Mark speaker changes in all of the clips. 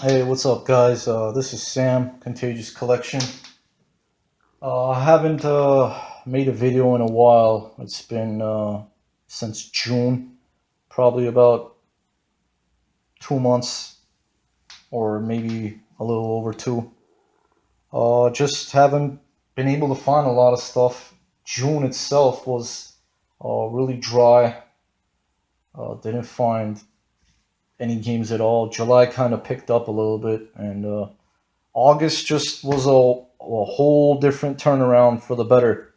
Speaker 1: Hey, what's up, guys? This is Sam, Contagious Collection. I haven't made a video in a while. It's been since June, probably about 2 months or maybe a little over two. Just haven't been able to find a lot of stuff. June itself was really dry. Didn't find any games at all. July kind of picked up a little bit, and August just was a whole different turnaround for the better.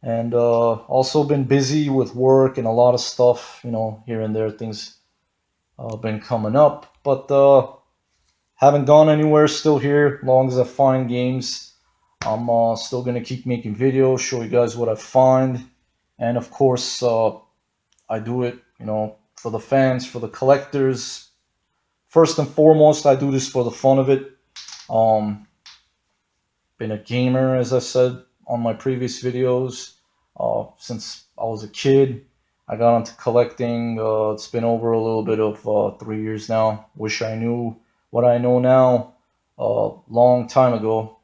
Speaker 1: And also been busy with work and a lot of stuff, here and there. Things been coming up, but haven't gone anywhere. Still here. Long as I find games, I'm still gonna keep making videos, show you guys what I find, and of course, I do it, for the fans, for the collectors. First and foremost, I do this for the fun of it. Um, Been a gamer, as I said on my previous videos, since I was a kid. I got into collecting. It's been over a little bit of 3 years now. Wish I knew what I know now a long time ago,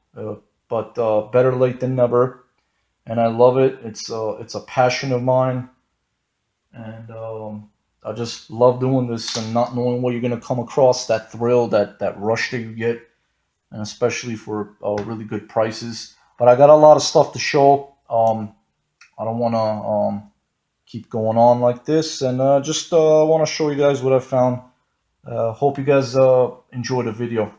Speaker 1: but better late than never. And I love it. It's a passion of mine, and I just love doing this and not knowing what you're gonna come across. That thrill, that rush that you get, and especially for really good prices. But I got a lot of stuff to show. I don't want to keep going on like this, and just want to show you guys what I found. Hope you guys enjoy the video.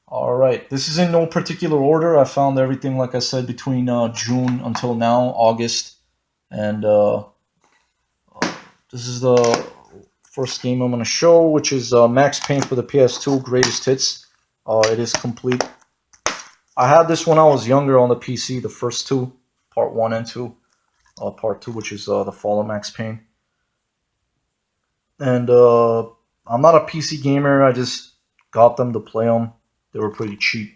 Speaker 1: All right, this is in no particular order. I found everything, like I said, between June until now, August, and this is the first game I'm going to show, which is Max Payne for the PS2 Greatest Hits. It is complete. I had this when I was younger on the PC, the first two, part one and two. Part two, which is the Fall of Max Payne. And I'm not a PC gamer. I just got them to play them. They were pretty cheap.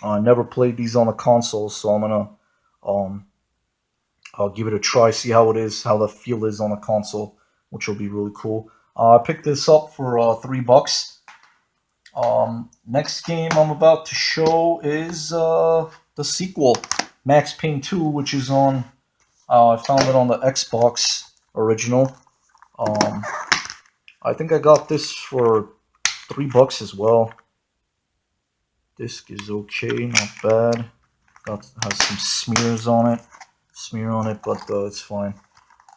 Speaker 1: I never played these on the console, so I'm gonna um, I'll give it a try, see how it is, how the feel is on a console, which will be really cool. I picked this up for $3. Next game I'm about to show is the sequel, Max Payne 2, which is on. I found it on the Xbox original. Um, I think I got this for $3 as well. Disc is okay, not bad. Has some smear on it, but it's fine.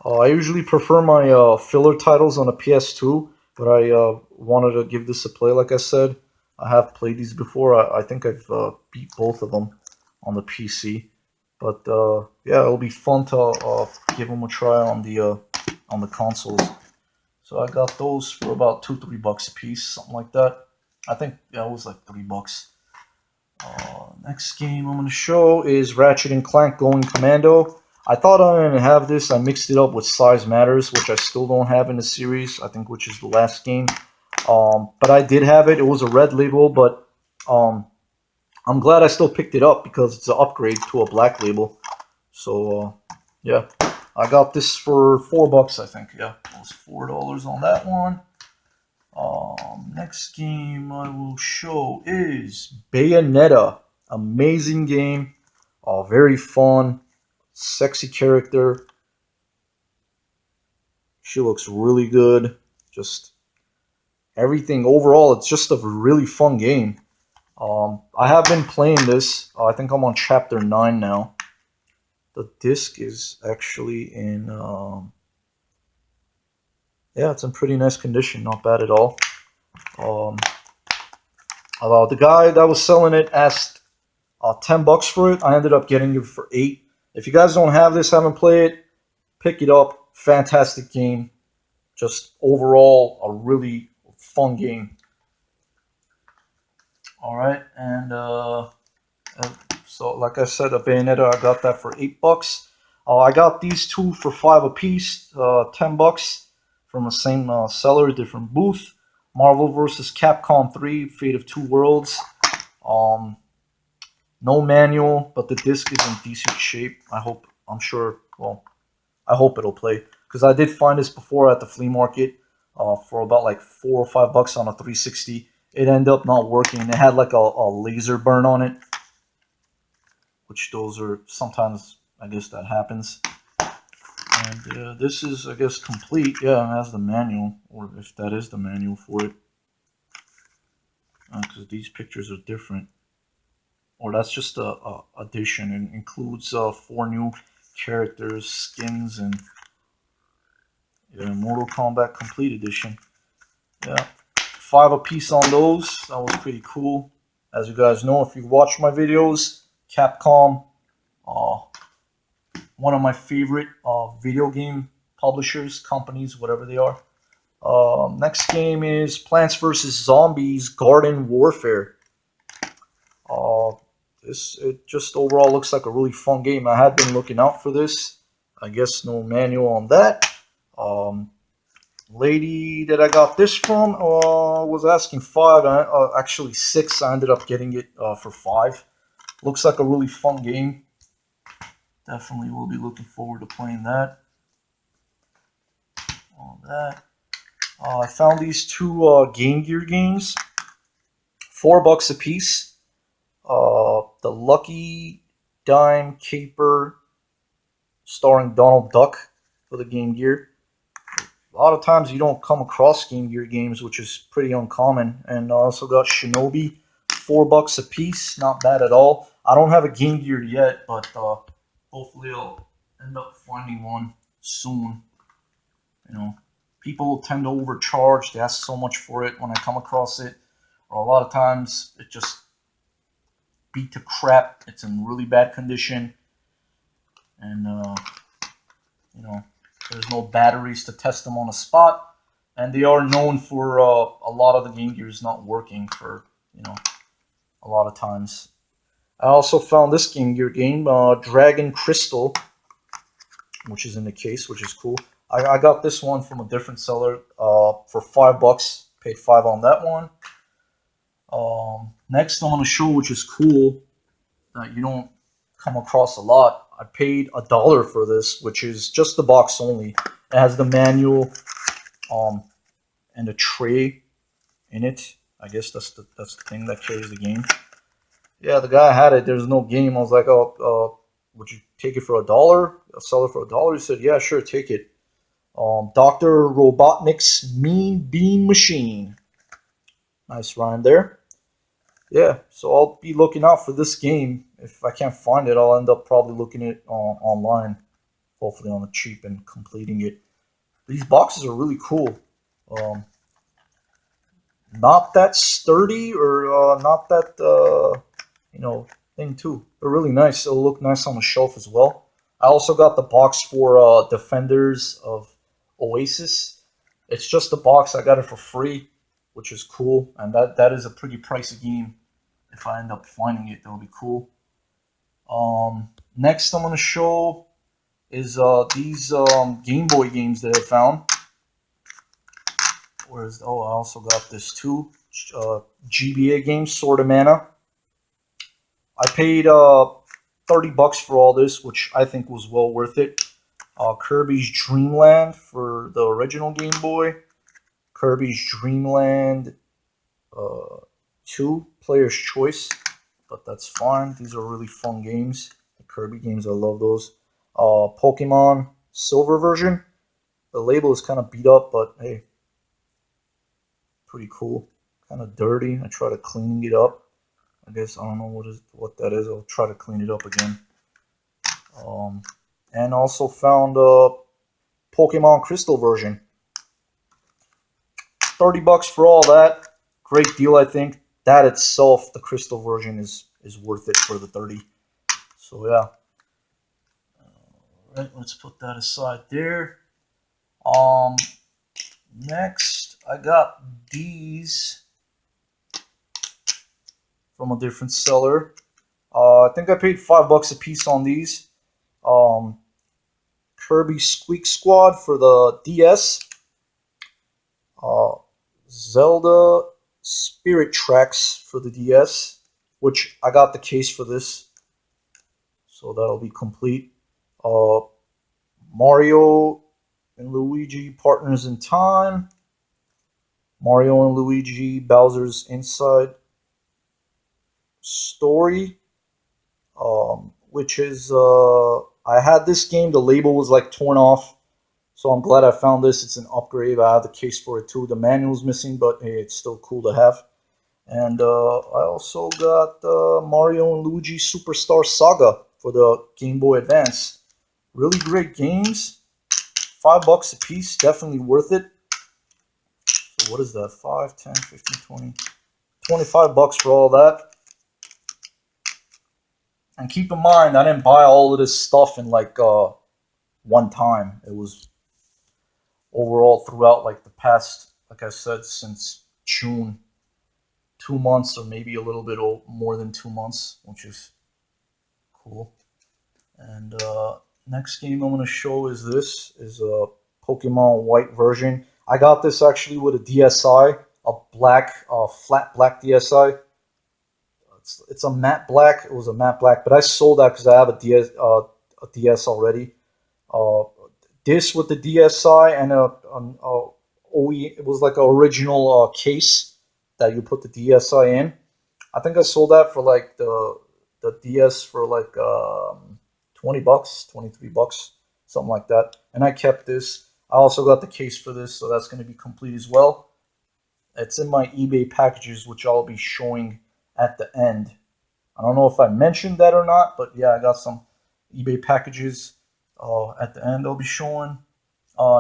Speaker 1: I usually prefer my filler titles on a PS2, but I wanted to give this a play. Like I said, I have played these before. I think I've beat both of them on the PC. But yeah, it'll be fun to give them a try on the consoles. So I got those for about $2-3 a piece, something like that. I think yeah, it was like $3. Next game I'm gonna show is Ratchet and Clank Going Commando. I thought I didn't have this. I mixed it up with Size Matters, which I still don't have in the series. I think which is the last game. But I did have it. It was a red label, but I'm glad I still picked it up because it's an upgrade to a black label. So yeah, I got this for $4. I think yeah, it was $4 on that one. Next game I will show is Bayonetta. Amazing game, very fun, sexy character. She looks really good. Just everything overall, it's just a really fun game. I have been playing this. I think I'm on chapter 9 now. The disc is actually in, yeah, it's in pretty nice condition. Not bad at all. Um, the guy that was selling it asked $10 for it. I ended up getting it for 8. If you guys don't have this, haven't played it, pick it up. Fantastic game. Just overall a really fun game. All right, and so like I said, a Bayonetta, I got that for $8. I got these two for 5 apiece, $10 from the same seller, different booth. Marvel vs. Capcom 3, Fate of Two Worlds. No manual, but the disc is in decent shape. I hope it'll play. Because I did find this before at the flea market for about like $4 or $5 on a 360. it ended up not working. It had like a laser burn on it, which those are sometimes, I guess that happens. And this is, I guess, complete. Yeah, it has the manual, or if that is the manual for it, because these pictures are different. Or that's just a addition. It includes 4 new characters, skins, and Mortal Kombat Complete Edition. Yeah, 5 apiece on those. That was pretty cool. As you guys know, if you watch my videos, Capcom, uh, one of my favorite video game publishers, companies, whatever they are. Next game is Plants vs. Zombies Garden Warfare. Uh, it just overall looks like a really fun game. I had been looking out for this. I guess no manual on that. Lady that I got this from was asking 5. Actually 6. I ended up getting it for 5. Looks like a really fun game. Definitely will be looking forward to playing that. All that. I found these 2 Game Gear games. $4 a piece. The Lucky Dime Caper starring Donald Duck for the Game Gear. A lot of times you don't come across Game Gear games, which is pretty uncommon. And I also got Shinobi, $4 a piece. Not bad at all. I don't have a Game Gear yet, but hopefully I'll end up finding one soon. You know, people tend to overcharge. They ask so much for it when I come across it. Or a lot of times it just beat to crap. It's in really bad condition. And, there's no batteries to test them on the spot. And they are known for a lot of the Game Gears not working for, a lot of times. I also found this Game Gear game, Dragon Crystal, which is in the case, which is cool. I got this one from a different seller for $5. Paid 5 on that one. Next I'm going to show, which is cool, that you don't come across a lot. I paid $1 for this, which is just the box only. It has the manual and a tray in it. I guess that's the thing that carries the game. Yeah, the guy had it. There's no game. I was like, would you take it for $1? I'll sell it for $1. He said, yeah, sure, take it. Dr. Robotnik's Mean Bean Machine. Nice rhyme there. Yeah, so I'll be looking out for this game. If I can't find it, I'll end up probably looking it online, hopefully on the cheap, and completing it. These boxes are really cool. Not that sturdy, or not that thing too. They're really nice. It'll look nice on the shelf as well. I also got the box for Defenders of Oasis. It's just a box. I got it for free, which is cool, and that is a pretty pricey game. If I end up finding it, that'll be cool. Next I'm going to show is these Game Boy games that I found. I also got this too. GBA game, Sword of Mana. I paid $30 for all this, which I think was well worth it. Kirby's Dream Land for the original Game Boy. Kirby's Dream Land 2, Player's Choice, but that's fine. These are really fun games. The Kirby games, I love those. Pokemon Silver version. The label is kind of beat up, but hey, pretty cool. Kind of dirty. I try to clean it up. I guess I don't know what that is. I'll try to clean it up again. And also found Pokemon Crystal version. $30 for all that. Great deal, I think. That itself, the Crystal version, is worth it for the 30. So yeah. All right, let's put that aside there. Next, I got these from a different seller. I think I paid $5 a piece on these. Kirby Squeak Squad for the DS. Zelda Spirit Tracks for the DS, which I got the case for this, so that'll be complete. Mario and Luigi Partners in Time. Mario and Luigi Bowser's Inside Story, which is I had this game. The label was like torn off, so I'm glad I found this. It's an upgrade. I have the case for it too. The manual's missing, but hey, it's still cool to have. And I also got Mario and Luigi Superstar Saga for the Game Boy Advance. Really great games. $5 a piece, definitely worth it. So what is that? 5, 10, 15, 20, $25 for all that. And keep in mind, I didn't buy all of this stuff in like one time. It was overall throughout like the past, like I said, since June, 2 months or maybe a little bit more than 2 months, which is cool. And next game I'm going to show is a Pokemon White version. I got this actually with a DSi, a black, flat black DSi. It's a matte black. It was a matte black, but I sold that because I have a DS already. Uh, this with the DSi and a OE, it was like an original case that you put the DSi in. I think I sold that for like the DS for like $20, $23, something like that. And I kept this. I also got the case for this, so that's going to be complete as well. It's in my eBay packages, which I'll be showing at the end. I don't know if I mentioned that or not, but yeah, I got some eBay packages at the end I'll be showing.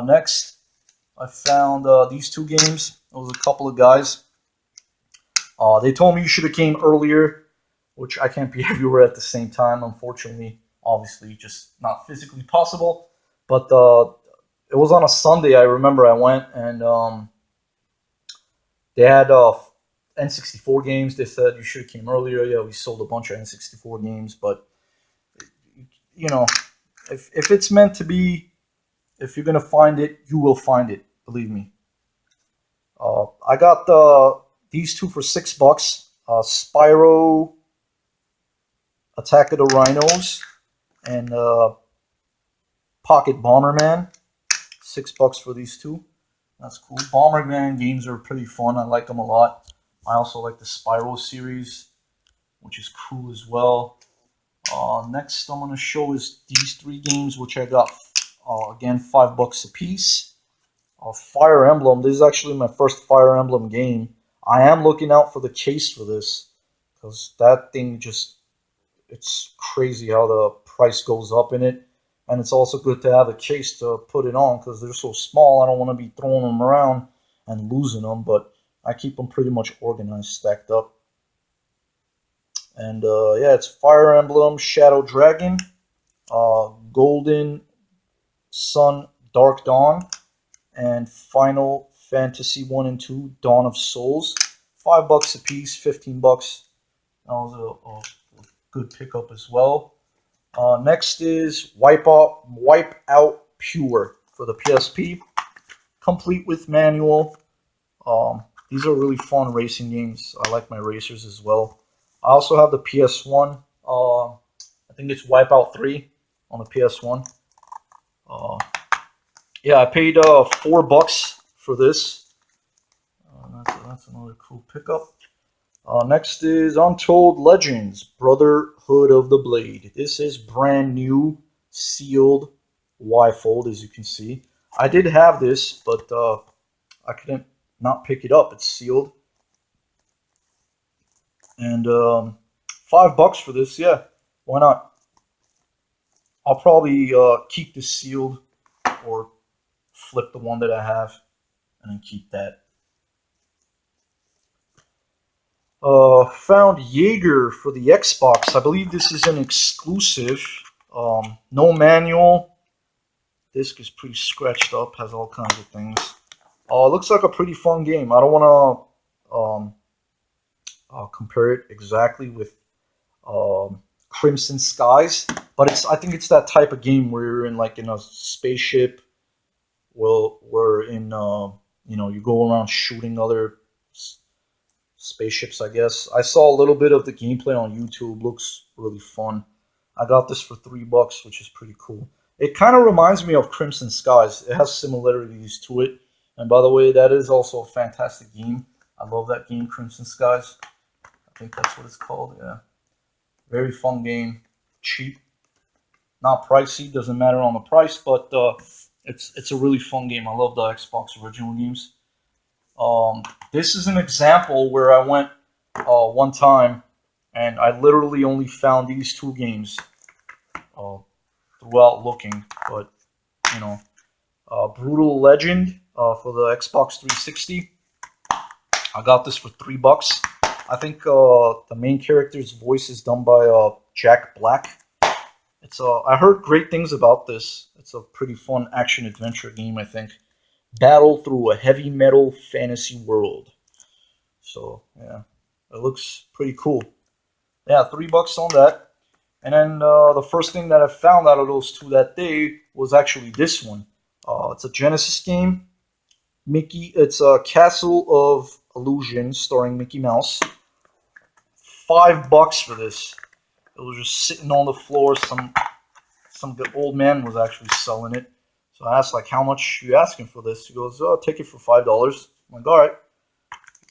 Speaker 1: Next, I found these two games. It was a couple of guys. They told me you should have came earlier, which I can't be everywhere at the same time, unfortunately. Obviously, just not physically possible. But it was on a Sunday. I remember I went and they had N64 games. They said you should have came earlier. Yeah, we sold a bunch of N64 games, but you know, if it's meant to be, if you're gonna find it, you will find it. Believe me. I got these two for $6. Spyro, Attack of the Rhinos, and Pocket Bomberman. $6 for these two. That's cool. Bomberman games are pretty fun. I like them a lot. I also like the Spyro series, which is cool as well. Next I'm going to show is these three games, which I got, again, $5 a piece. Fire Emblem. This is actually my first Fire Emblem game. I am looking out for the case for this, because that thing just, it's crazy how the price goes up in it. And it's also good to have a case to put it on, because they're so small. I don't want to be throwing them around and losing them, but I keep them pretty much organized, stacked up. And yeah, it's Fire Emblem Shadow Dragon, Golden Sun Dark Dawn, and Final Fantasy 1 and 2 Dawn of Souls. $5 a piece, $15. That was a good pickup as well. Next is Wipeout Pure for the PSP, complete with manual. These are really fun racing games. I like my racers as well. I also have the PS1. I think it's Wipeout 3 on the PS1. Yeah, I paid $4 for this. That's another cool pickup. Next is Untold Legends, Brotherhood of the Blade. This is brand new, sealed Y-fold, as you can see. I did have this, but I couldn't not pick it up. It's sealed. And $5 for this, yeah, why not? I'll probably keep this sealed or flip the one that I have and then keep that. Found Jaeger for the Xbox. I believe this is an exclusive. No manual. Disc is pretty scratched up. Has all kinds of things. Looks like a pretty fun game. I don't want to compare it exactly with Crimson Skies, but I think it's that type of game where you're in a spaceship. Well, we're in you go around shooting other spaceships, I guess. I saw a little bit of the gameplay on YouTube. Looks really fun. I got this for $3, which is pretty cool. It kind of reminds me of Crimson Skies. It has similarities to it, And by the way, that is also a fantastic game. I love that game, Crimson Skies. I think that's what it's called. Yeah, very fun game. Cheap, not pricey. Doesn't matter on the price, but it's a really fun game. I love the Xbox original games. Um, this is an example where I went one time and I literally only found these two games uh, throughout looking. But you know, Brutal Legend for the Xbox 360. I got this for $3. I think the main character's voice is done by Jack Black. It's I heard great things about this. It's a pretty fun action adventure game. I think battle through a heavy metal fantasy world. So yeah, it looks pretty cool. Yeah, $3 on that. And then the first thing that I found out of those two that day was actually this one. It's a Genesis game. Mickey. It's a Castle of Illusion starring Mickey Mouse. $5 for this. It was just sitting on the floor. Some good old man was actually selling it. So I asked like, how much you asking for this? He goes, oh, I'll take it for $5. I'm like, all right,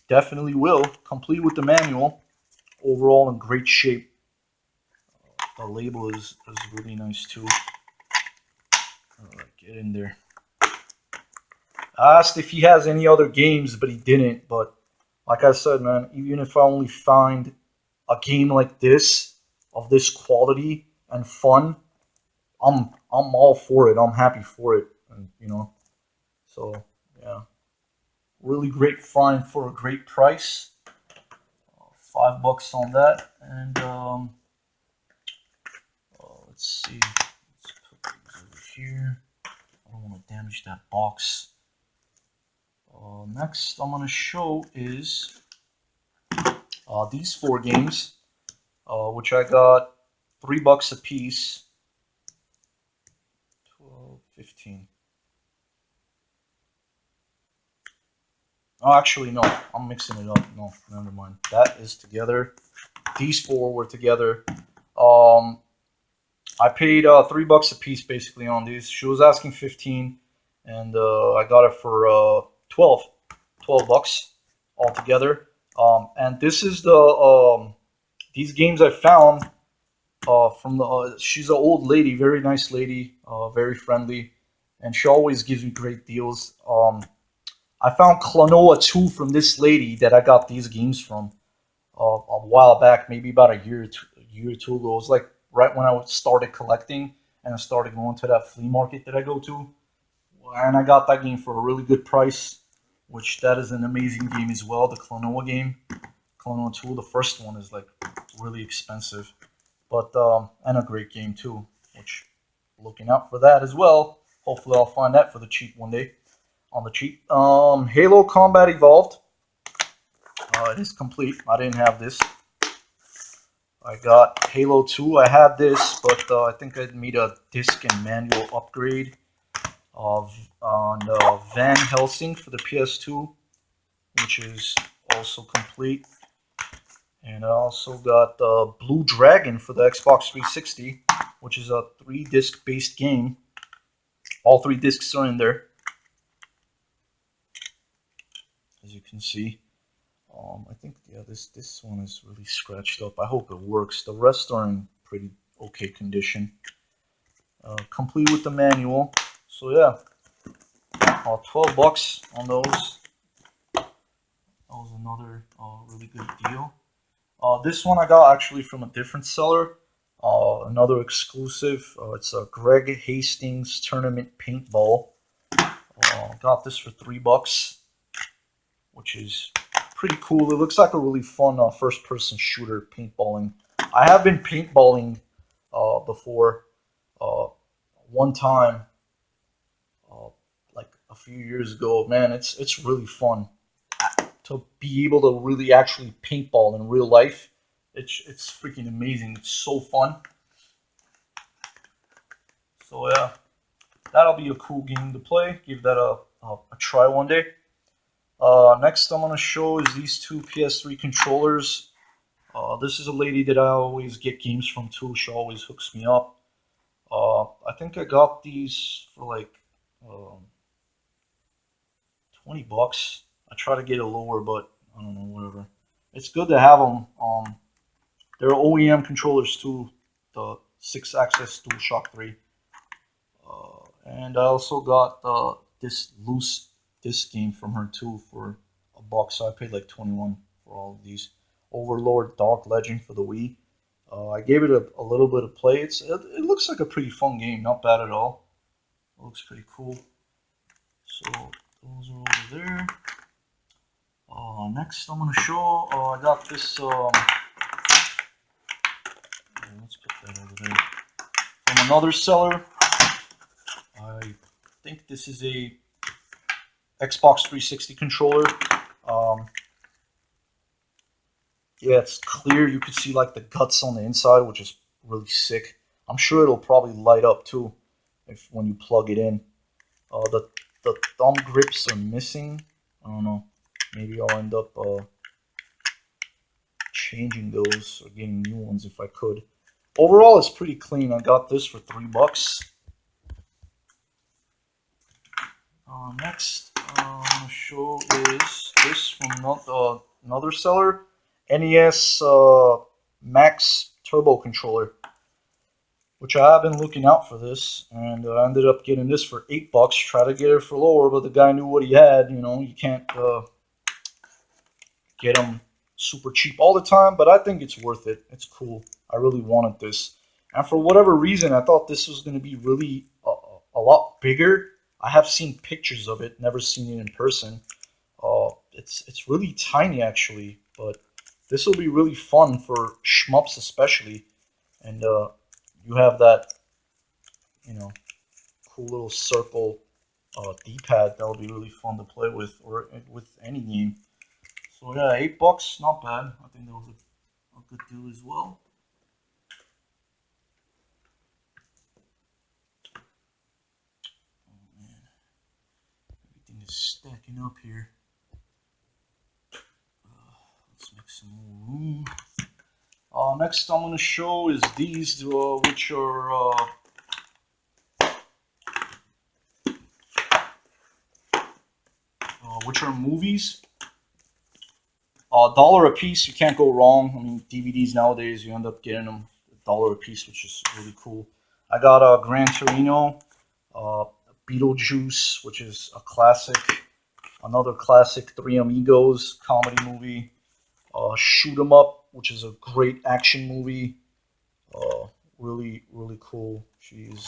Speaker 1: definitely will. Complete with the manual. Overall in great shape. The label is really nice too. All right, get in there. I asked if he has any other games, but he didn't. But like I said, man, even if I only find a game like this, of this quality and fun, I'm all for it. I'm happy for it, and so yeah, really great find for a great price. $5 on that, and let's see. Let's put these over here. I don't want to damage that box. Next, I'm gonna show is these four games, which I got $3 a piece. 12, 15. Oh, actually, no. I'm mixing it up. No, never mind. That is together. These four were together. I paid $3 a piece basically on these. She was asking 15, and I got it for 12 bucks altogether. And this is the these games I found from the. She's an old lady, very nice lady, very friendly, and she always gives me great deals. I found Klonoa 2 from this lady that I got these games from a while back, maybe about a year or two ago. It was like right when I started collecting and I started going to that flea market that I go to. And I got that game for a really good price, which that is an amazing game as well, the Klonoa game. Klonoa 2, the first one is like really expensive, but and a great game too, which looking out for that as well. Hopefully I'll find that for the cheap one day. On the cheap. Halo Combat Evolved. It is complete. I didn't have this. I got Halo 2. I had this, but I think I made a disc and manual upgrade of on Van Helsing for the PS2, which is also complete. And I also got Blue Dragon for the Xbox 360, which is a 3-disc based game. All 3 discs are in there, as you can see. I think this one is really scratched up. I hope it works. The rest are in pretty okay condition. Complete with the manual. So yeah, $12 on those. That was another really good deal. This one I got actually from a different seller. Another exclusive. It's a Greg Hastings Tournament Paintball. Got this for $3, which is pretty cool. It looks like a really fun first-person shooter paintballing. I have been paintballing before. One time, like a few years ago. Man, it's really fun to be able to really actually paintball in real life. It's freaking amazing. It's so fun. So yeah, that'll be a cool game to play. Give that a try one day. Next I'm going to show is these two PS3 controllers. This is a lady that I always get games from too. She always hooks me up. I think I got these for like $20. I try to get it lower, but I don't know, whatever. It's good to have them. They're OEM controllers too, the 6-axis DualShock 3. And I also got this loose disc game from her too for $1. So I paid like 21 for all of these. Overlord Dark Legend for the Wii. I gave it a little bit of play. It looks like a pretty fun game, not bad at all. It looks pretty cool. So those are over there. Next I'm gonna show. I got this. Let's put that over there. From another seller. I think this is a Xbox 360 controller. Yeah, it's clear. You can see like the guts on the inside, which is really sick. I'm sure it'll probably light up too when you plug it in. The thumb grips are missing. I don't know. Maybe I'll end up changing those or getting new ones if I could. Overall, it's pretty clean. I got this for $3. Next, I'm going to show is this from another seller, NES Max Turbo Controller, which I have been looking out for this, and I ended up getting this for $8. Try to get it for lower, but the guy knew what he had. You know, you can't get them super cheap all the time, but I think it's worth it. It's cool. I really wanted this, and for whatever reason, I thought this was going to be really a lot bigger. I have seen pictures of it, never seen it in person. It's really tiny actually, but this will be really fun for shmups especially. And you have that, you know, cool little circle D-pad. That'll be really fun to play with, or with any game. So yeah, $8, not bad. I think that was a good deal as well. Stacking up here. Let's make some more room. Next I'm going to show is these, which are movies. $1 a piece, you can't go wrong. I mean, DVDs nowadays, you end up getting them $1 a piece, which is really cool. I got Gran Torino, Beetlejuice, which is a classic. Another classic, Three Amigos comedy movie. Shoot 'em Up, which is a great action movie. Really, really cool. She's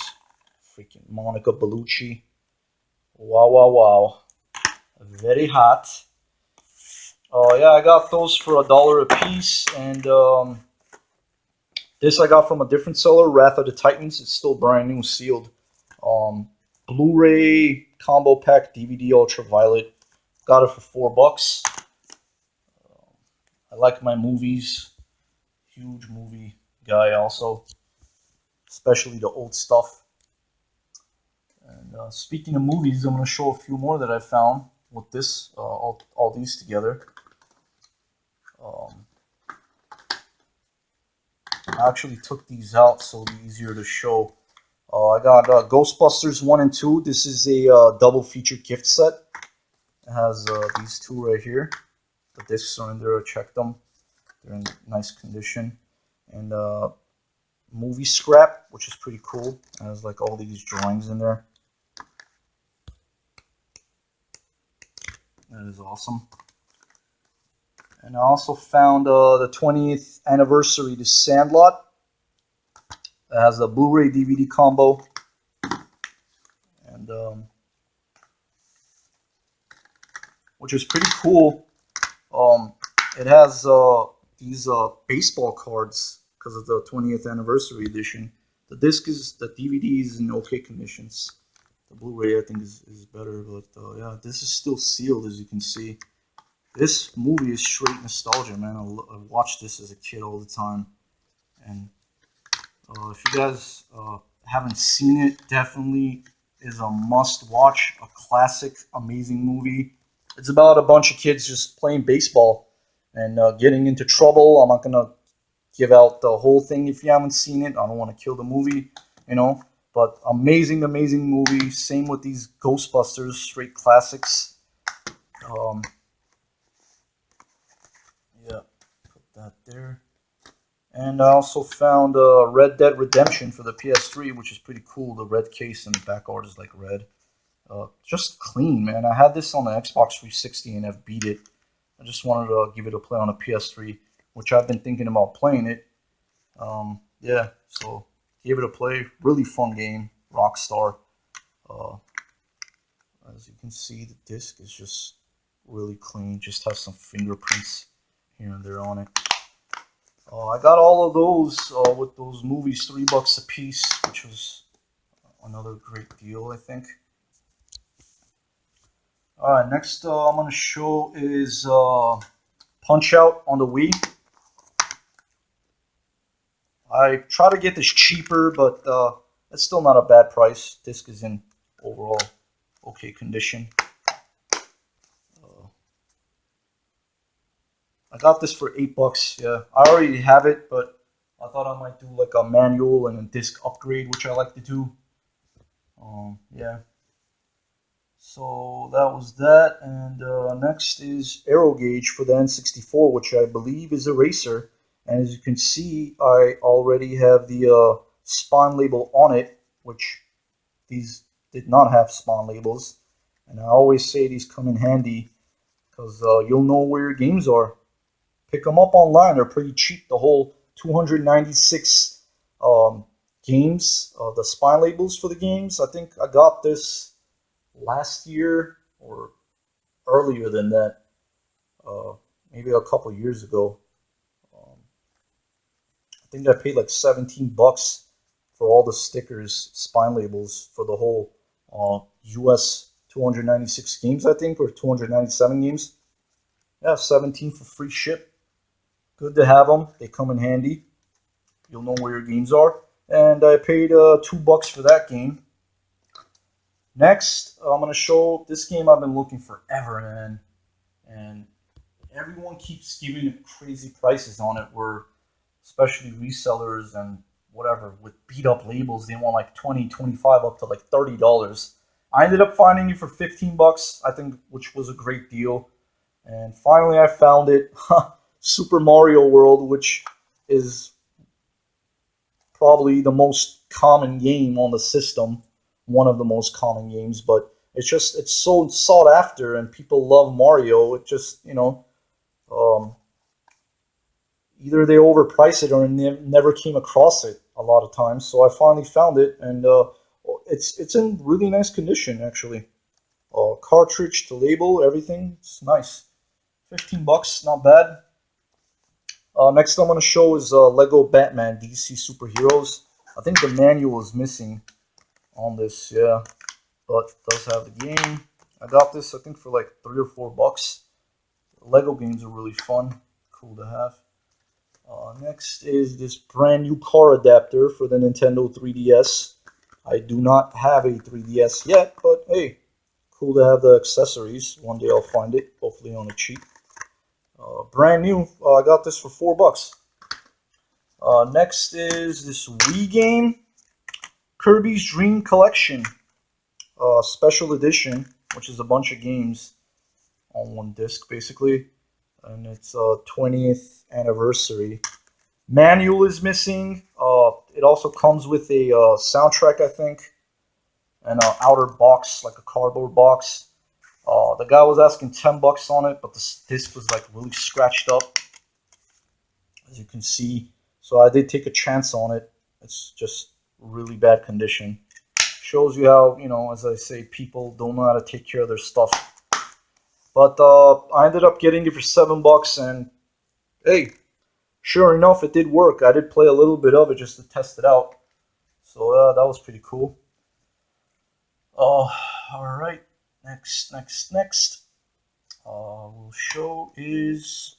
Speaker 1: freaking Monica Bellucci. Wow, wow, wow. Very hot. Yeah, I got those for $1 a piece, and this I got from a different seller, Wrath of the Titans. It's still brand new, sealed. Blu-ray combo pack, DVD Ultraviolet. Got it for $4. I like my movies. Huge movie guy also, especially the old stuff. And speaking of movies, I'm going to show a few more that I found with this, all these together. I actually took these out so it'll be easier to show. I got Ghostbusters 1 and 2. This is a double feature gift set. It has these two right here. The discs are in there. I checked them. They're in nice condition. And movie scrap, which is pretty cool. It has like all these drawings in there. That is awesome. And I also found the 20th anniversary to Sandlot. It has a Blu-ray DVD combo. And which is pretty cool. It has these baseball cards because of the 20th anniversary edition. The DVD is in okay conditions. The Blu-ray I think is better, but yeah, this is still sealed, as you can see. This movie is straight nostalgia, man. I watched this as a kid all the time, and if you guys haven't seen it, definitely is a must-watch. A classic, amazing movie. It's about a bunch of kids just playing baseball and getting into trouble. I'm not gonna give out the whole thing if you haven't seen it. I don't want to kill the movie, you know. But amazing, amazing movie. Same with these Ghostbusters, straight classics. Um, yeah, put that there. And I also found Red Dead Redemption for the PS3, which is pretty cool. The red case and the back art is like red. Just clean, man. I had this on the Xbox 360 and I've beat it. I just wanted to give it a play on a PS3, which I've been thinking about playing it. Yeah, so gave it a play. Really fun game. Rockstar. Uh, as you can see, the disc is just really clean. Just has some fingerprints here and there on it. I got all of those with those movies, $3 a piece, which was another great deal, I think. All right, next I'm gonna show is Punch Out on the Wii. I try to get this cheaper, but it's still not a bad price. Disc is in overall okay condition. I got this for $8. Yeah, I already have it, but I thought I might do like a manual and a disc upgrade, which I like to do. Yeah. So that was that, and next is Aero Gauge for the N64, which I believe is a racer. And as you can see, I already have the spawn label on it, which these did not have spawn labels. And I always say these come in handy because you'll know where your games are. Pick them up online; they're pretty cheap. The whole 296 games, the spawn labels for the games. I think I got this last year or earlier than that, maybe a couple years ago. I think I paid like $17 for all the stickers, spine labels for the whole US 296 games, I think, or 297 games. Yeah, 17 for free ship. Good to have them. They come in handy. You'll know where your games are. And I paid $2 for that game. Next, I'm going to show this game I've been looking forever, man. And everyone keeps giving it crazy prices on it, where especially resellers and whatever with beat up labels, they want like 20, 25 up to like $30. I ended up finding it for $15, I think, which was a great deal. And finally I found it. Super Mario World, which is probably the most common game on the system, one of the most common games, but it's so sought after and people love Mario. It just, um, either they overprice it or never came across it a lot of times. So I finally found it, and it's in really nice condition actually. Cartridge to label, everything. It's nice. $15, not bad. Next I'm going to show is Lego Batman DC Superheroes. I think the manual is missing on this, yeah, but it does have the game. I got this I think for like $3 or $4. Lego games are really fun, cool to have. Next is this brand new car adapter for the Nintendo 3DS. I do not have a 3DS yet, but hey, cool to have the accessories. One day I'll find it, hopefully on a cheap. Brand new. I got this for $4. Next is this Wii game, Kirby's Dream Collection, special edition, which is a bunch of games on one disc basically, and it's 20th anniversary. Manual is missing. It also comes with a soundtrack, I think, and an outer box, like a cardboard box. The guy was asking $10 on it, but the disc was like really scratched up, as you can see. So I did take a chance on it. It's just really bad condition. Shows you how, as I say, people don't know how to take care of their stuff. But I ended up getting it for $7, and hey, sure enough, it did work. I did play a little bit of it just to test it out. So that was pretty cool. All right. Next. We'll show is.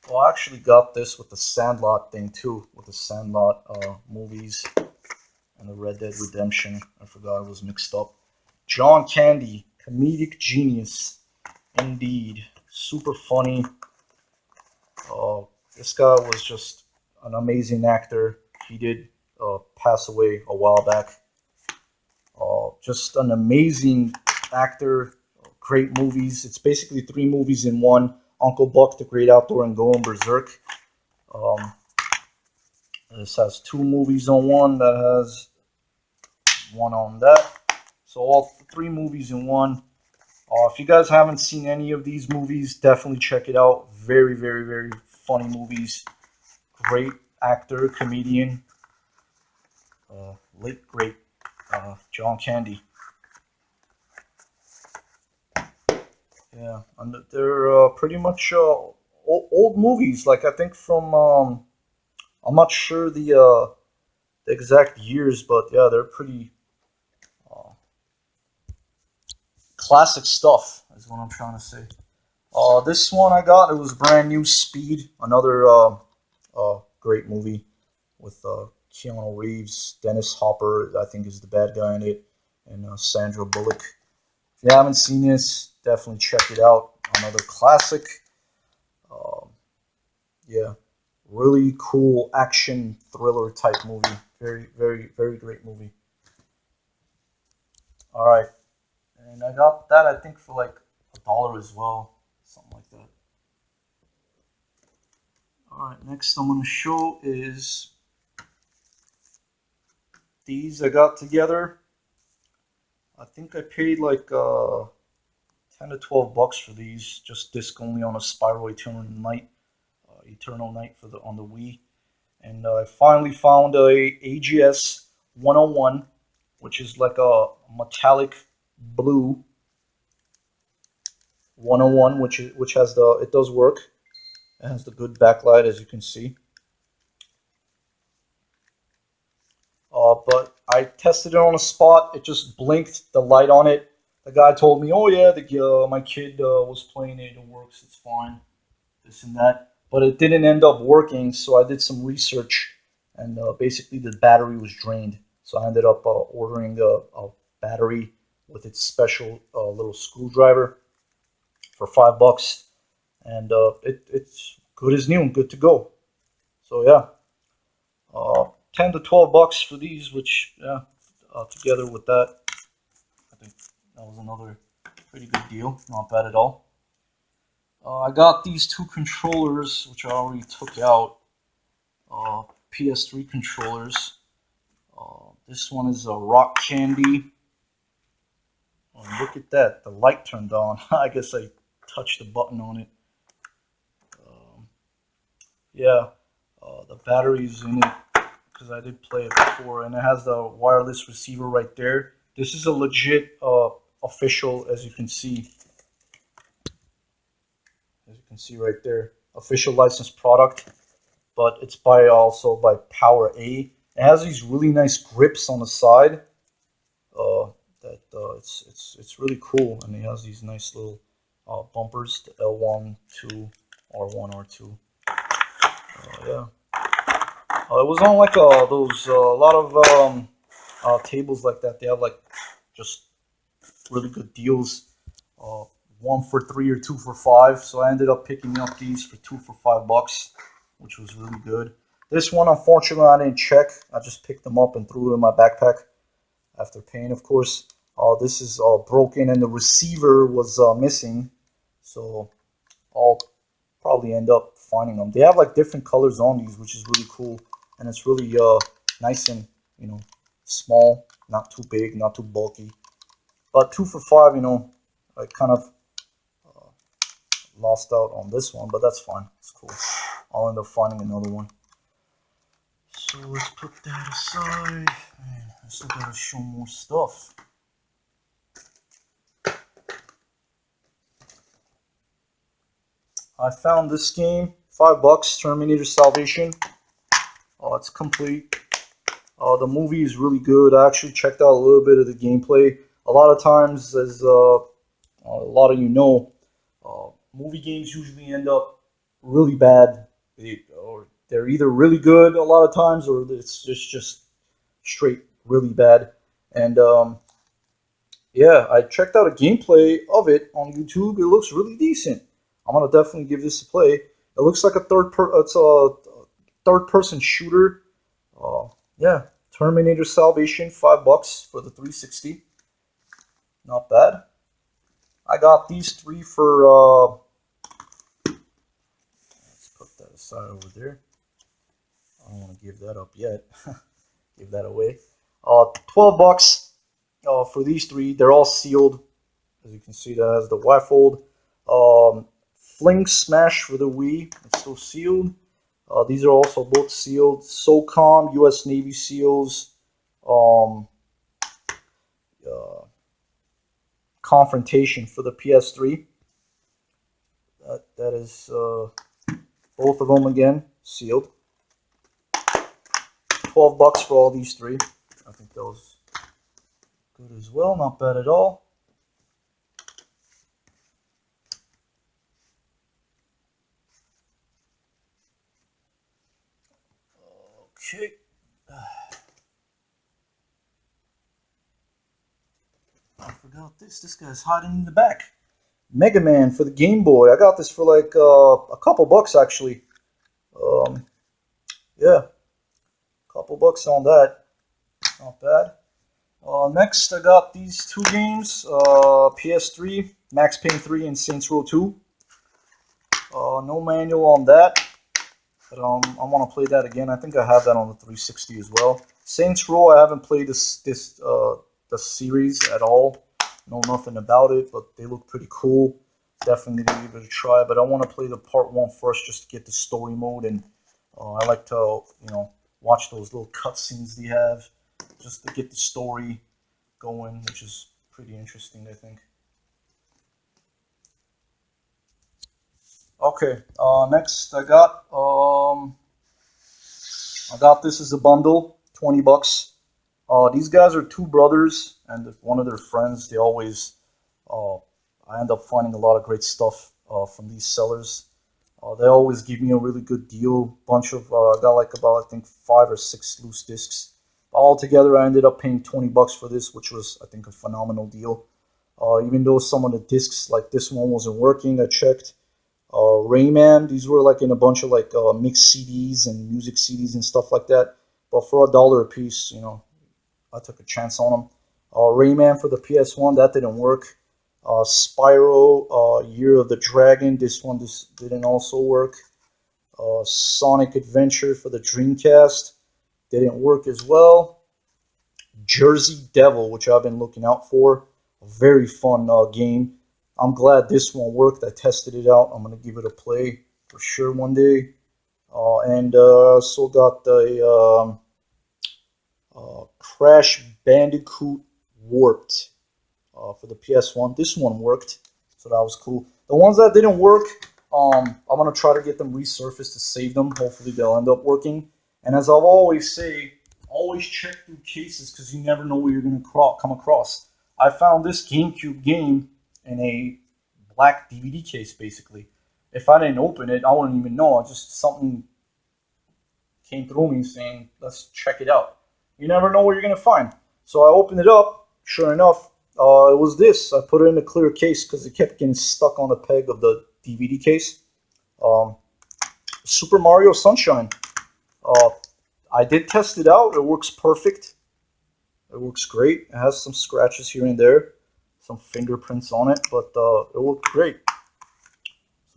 Speaker 1: Well, I actually got this with the Sandlot thing too, with the Sandlot movies and the Red Dead Redemption. I forgot it was mixed up. John Candy, comedic genius, indeed. Super funny. This guy was just an amazing actor. He did pass away a while back. Just an amazing actor, great movies. It's basically three movies in one. Uncle Buck, The Great Outdoor, and Going Berserk. Um, this has two movies on one. That has one on that. So all three movies in one. If you guys haven't seen any of these movies, definitely check it out. Very, very, very funny movies. Great actor, comedian, late great John Candy. Yeah, and they're pretty much old movies. Like I think from I'm not sure the exact years, but yeah, they're pretty uh, classic stuff. Is what I'm trying to say. This one I got, it was brand new. Speed, another great movie with Keanu Reeves, Dennis Hopper, I think is the bad guy in it, and Sandra Bullock. If you haven't seen this, definitely check it out. Another classic. Um, yeah, really cool action thriller type movie. Very, very, very great movie. All right, and I got that I think for like $1 as well, something like that. All right, next I'm gonna show is these I got together. I think I paid like 10 to 12 bucks for these, just disc only on a Spyro Eternal Night for the on the Wii. And I finally found a AGS 101, which is like a metallic blue 101, which has it does work. It has the good backlight as you can see. But I tested it on a spot. It just blinked the light on it. The guy told me, "Oh yeah, my kid was playing it. It works. It's fine. This and that." But it didn't end up working. So I did some research, and basically the battery was drained. So I ended up ordering a battery with its special little screwdriver for $5, and it's good as new and good to go. So yeah. 10 to 12 bucks for these, which yeah, together with that, I think that was another pretty good deal. Not bad at all. I got these two controllers, which I already took out. PS3 controllers. This one is a Rock Candy. Oh, look at that, the light turned on. I guess I touched the button on it. Um, yeah, the battery's in it, because I did play it before, and it has the wireless receiver right there. This is a legit official, as you can see right there, official licensed product, but it's also by Power A. It has these really nice grips on the side. That it's really cool, and it has these nice little bumpers, the L1, 2, R1, R2. Yeah. It was on like those a lot of tables like that. They have like just really good deals, 1 for 3 or 2 for 5. So I ended up picking up these for 2 for $5, which was really good. This one, unfortunately, I didn't check. I just picked them up and threw it in my backpack after paying, of course. This is broken, and the receiver was missing, so I'll probably end up finding them. They have like different colors on these, which is really cool, and it's really nice and small, not too big, not too bulky. But 2 for 5, I kind of lost out on this one, but that's fine. It's cool. I'll end up finding another one. So let's put that aside. Man, I still gotta show more stuff. I found this game, $5, Terminator Salvation. It's complete. The movie is really good. I actually checked out a little bit of the gameplay. A lot of times, as a lot of movie games usually end up really bad. Or they're either really good a lot of times, or it's just straight really bad. And yeah, I checked out a gameplay of it on YouTube. It looks really decent. I'm gonna definitely give this a play. It looks like it's a third person shooter. Yeah, Terminator Salvation, $5 for the 360. Not bad. I got these 3 for, let's put that aside over there. I don't want to give that up yet. Give that away. $12 for these 3. They're all sealed. As you can see, that has the Y-fold. Fling Smash for the Wii. It's still sealed. These are also both sealed. SOCOM, U.S. Navy SEALs. Confrontation for the PS3. That is both of them again sealed. $12 for all these 3. I think that was good as well. Not bad at all. Okay. I forgot this. This guy's hiding in the back. Mega Man for the Game Boy. I got this for like a couple bucks actually. Yeah, couple bucks on that. Not bad. Next, I got these 2 games. PS3, Max Payne 3 and Saints Row 2. No manual on that. But I want to play that again. I think I have that on the 360 as well. Saints Row, I haven't played the series at all. Know nothing about it, but they look pretty cool. Definitely give it a try. But I want to play the part 1 first just to get the story mode. And I like to, watch those little cutscenes they have just to get the story going, which is pretty interesting, I think. Okay, next I got this as a bundle, $20. These guys are 2 brothers, and one of their friends. They always, I end up finding a lot of great stuff from these sellers. They always give me a really good deal. Bunch of, I got like about, I think, 5 or 6 loose discs. Altogether, I ended up paying $20 for this, which was, I think, a phenomenal deal. Even though some of the discs, like this one, wasn't working, I checked. Rayman, these were like in a bunch of like mixed CDs and music CDs and stuff like that. But for $1 a piece, I took a chance on them. Rayman for the PS1, that didn't work. Spyro, Year of the Dragon, this didn't also work. Sonic Adventure for the Dreamcast, didn't work as well. Jersey Devil, which I've been looking out for, a very fun game. I'm glad this one worked. I tested it out. I'm going to give it a play for sure one day. And also got the Crash Bandicoot Warped for the PS1. This one worked, so that was cool. The ones that didn't work, I'm going to try to get them resurfaced to save them. Hopefully they'll end up working. And as I'll always say, always check through cases because you never know what you're going to come across. I found this GameCube game in a black DVD case, basically. If I didn't open it, I wouldn't even know. Just something came through me saying, let's check it out. You never know what you're going to find. So I opened it up. Sure enough, it was this. I put it in a clear case because it kept getting stuck on the peg of the DVD case. Super Mario Sunshine. I did test it out. It works perfect. It works great. It has some scratches here and there. Some fingerprints on it, but it worked great.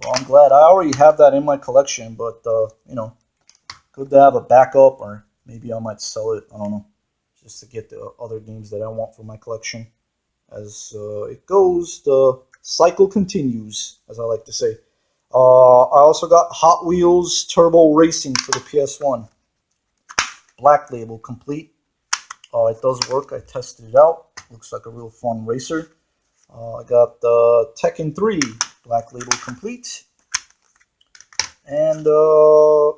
Speaker 1: So I'm glad. I already have that in my collection, but good to have a backup, or maybe I might sell it. I don't know, just to get the other games that I want for my collection. As it goes, the cycle continues, as I like to say. I also got Hot Wheels Turbo Racing for the PS1. Black Label complete. It does work. I tested it out. Looks like a real fun racer. I got Tekken 3 Black Label complete. And a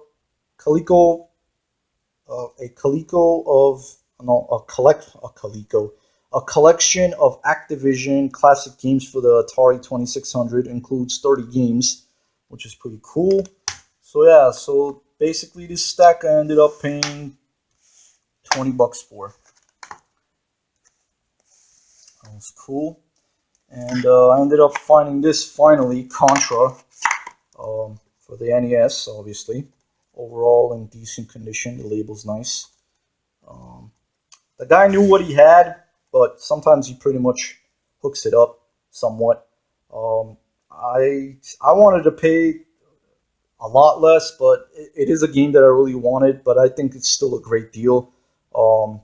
Speaker 1: collection of Activision classic games for the Atari 2600. Includes 30 games, which is pretty cool. So yeah, so basically this stack I ended up paying $20 for. That was cool. And I ended up finding this finally, Contra, for the NES, obviously. Overall in decent condition. The label's nice. The guy knew what he had, but sometimes he pretty much hooks it up somewhat. Um, I wanted to pay a lot less, but it is a game that I really wanted. But I think it's still a great deal. Um,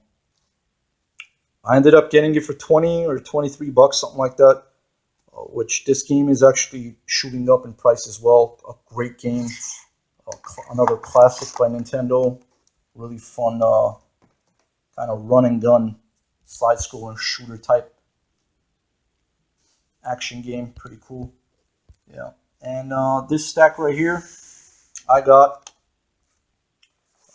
Speaker 1: I ended up getting it for 20 or 23 bucks, something like that. Which this game is actually shooting up in price as well. A great game, another classic by Nintendo. Really fun, kind of run and gun, slide scroller shooter type action game. Pretty cool. Yeah. And this stack right here, I got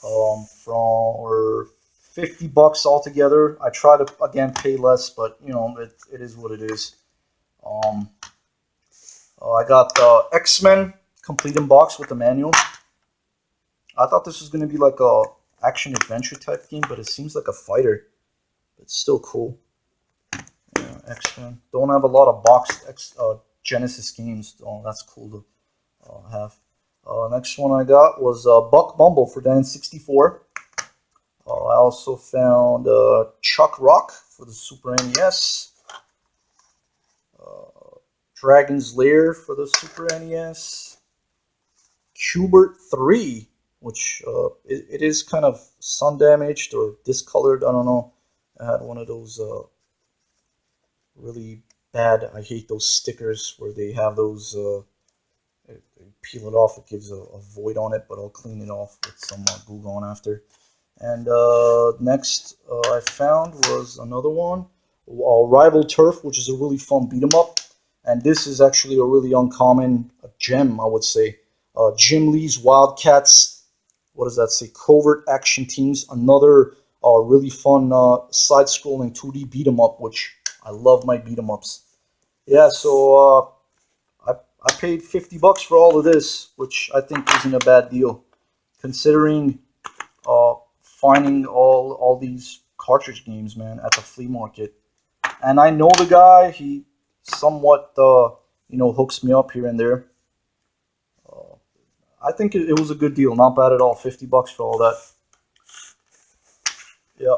Speaker 1: for 50 bucks altogether. I try to again pay less, but you know it is what it is. Um, I got the X-Men complete in box with the manual. I thought this was gonna be like a action adventure type game, but it seems like a fighter. It's still cool. Yeah, X-Men. Don't have a lot of boxed Genesis games. Oh, that's cool to have. Next one I got was Buck Bumble for the N64. I also found Chuck Rock for the Super NES. Dragon's Lair for the Super NES. Q*bert 3, which it is kind of sun damaged or discolored. I don't know. I had one of those really bad. I hate those stickers where they have those. They peel it off. It gives a void on it, but I'll clean it off with some glue gun after. And next I found was another one, Rival Turf, which is a really fun beat 'em up. And this is actually a really uncommon gem, I would say. Jim Lee's Wildcats. What does that say? Covert Action Teams. Another really fun side-scrolling 2D beat 'em up, which I love my beat 'em ups. Yeah, so I paid 50 bucks for all of this, which I think isn't a bad deal, considering finding all these cartridge games, man, at the flea market. And I know the guy; he somewhat hooks me up here and there. I think it was a good deal, not bad at all. 50 bucks for all that. Yeah.